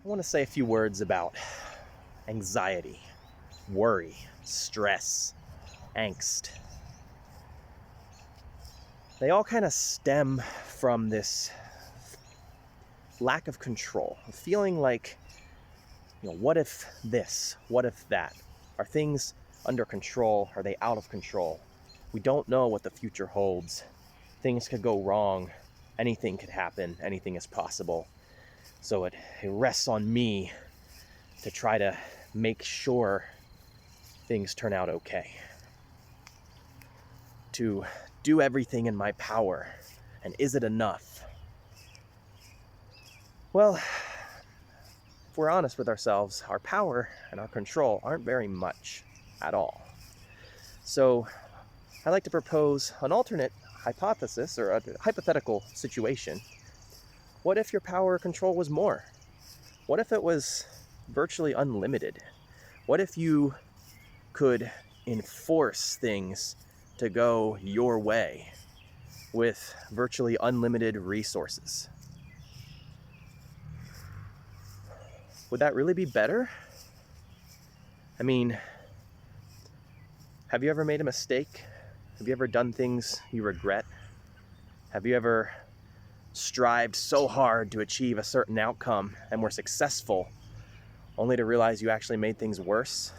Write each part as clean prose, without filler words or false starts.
I want to say a few words about anxiety, worry, stress, angst. They all kind of stem from this lack of control, feeling like, what if this? What if that? Are things under control? Are they out of control? We don't know what the future holds. Things could go wrong. Anything could happen. Anything is possible. So it rests on me to try to make sure things turn out okay. To do everything in my power. And is it enough? Well, if we're honest with ourselves, our power and our control aren't very much at all. So I like to propose an alternate hypothesis or a hypothetical situation. What if your power or control was more? What if it was virtually unlimited? What if you could enforce things to go your way with virtually unlimited resources? Would that really be better? I mean, have you ever made a mistake? Have you ever done things you regret? Have you ever strived so hard to achieve a certain outcome and were successful only to realize you actually made things worse?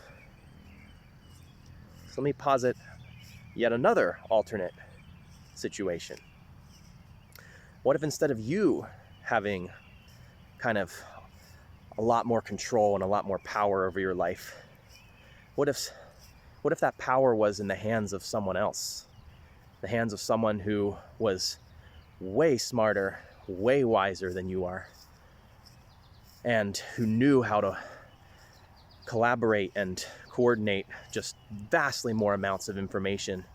So let me posit yet another alternate situation. What if instead of you having kind of a lot more control and a lot more power over your life, what if that power was in the hands of someone else? The hands of someone who was way smarter, way wiser than you are, and who knew how to collaborate and coordinate just vastly more amounts of information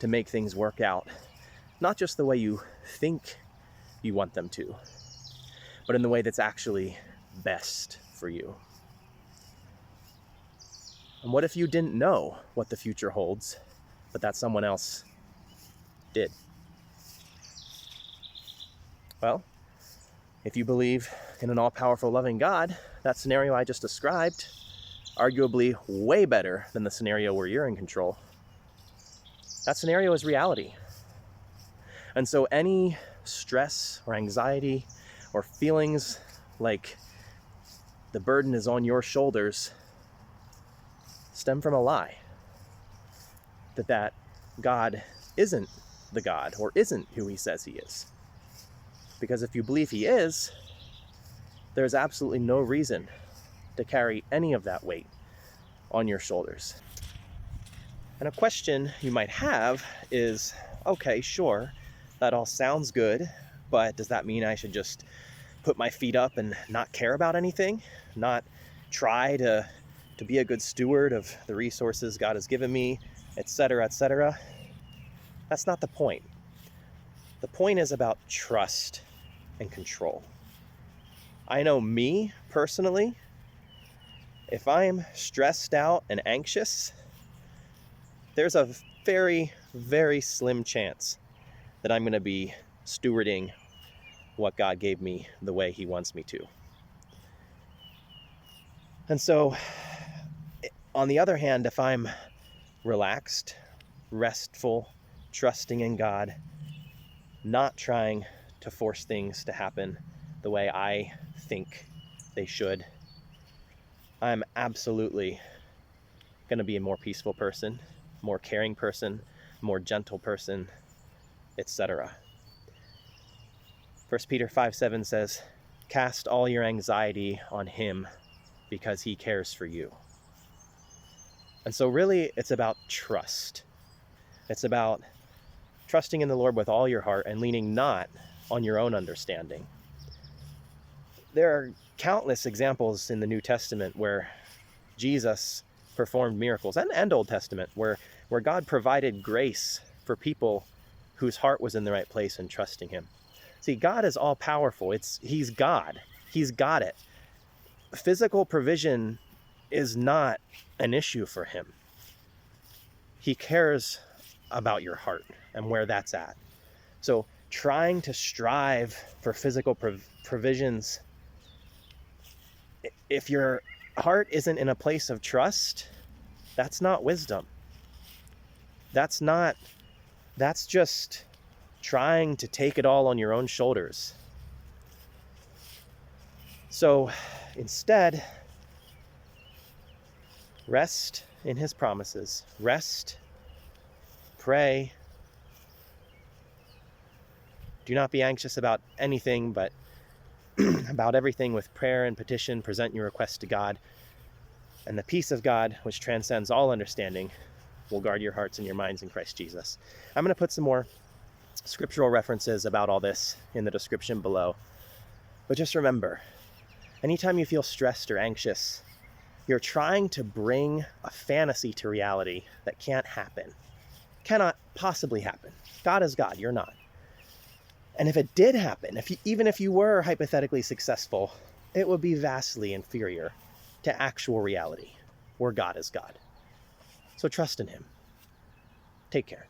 to make things work out, not just the way you think you want them to, but in the way that's actually best for you. And what if you didn't know what the future holds, but that someone else did? Well, if you believe in an all-powerful, loving God, that scenario I just described, arguably way better than the scenario where you're in control, that scenario is reality. And so any stress or anxiety or feelings like the burden is on your shoulders stem from a lie. That God isn't the God or isn't who he says he is. Because if you believe he is, there's absolutely no reason to carry any of that weight on your shoulders. And a question you might have is, okay, sure, that all sounds good, but does that mean I should just put my feet up and not care about anything? Not try to be a good steward of the resources God has given me, etc., etc.? That's not the point. The point is about trust and control. I know me personally, if I'm stressed out and anxious, there's a very, very slim chance that I'm going to be stewarding what God gave me the way he wants me to. And so, on the other hand, if I'm relaxed, restful, trusting in God, not trying to force things to happen the way I think they should, I'm absolutely going to be a more peaceful person, more caring person, more gentle person, etc. 1 Peter 5:7 says, "Cast all your anxiety on him because he cares for you." And so really it's about trust. It's about trusting in the Lord with all your heart and leaning not on your own understanding. There are countless examples in the New Testament where Jesus performed miracles, and Old Testament, where God provided grace for people whose heart was in the right place and trusting him. See, God is all powerful. He's God. He's got it. Physical provision is not an issue for him. He cares about your heart and where that's at. So trying to strive for physical provisions If your heart isn't in a place of trust, that's not wisdom. That's just trying to take it all on your own shoulders. So instead, rest in his promises. Rest, pray. Do not be anxious about anything, but about everything with prayer and petition, present your requests to God. And the peace of God, which transcends all understanding, will guard your hearts and your minds in Christ Jesus. I'm going to put some more scriptural references about all this in the description below. But just remember, anytime you feel stressed or anxious, you're trying to bring a fantasy to reality that can't happen. Cannot possibly happen. God is God, you're not. And if it did happen, even if you were hypothetically successful, it would be vastly inferior to actual reality, where God is God. So trust in him. Take care.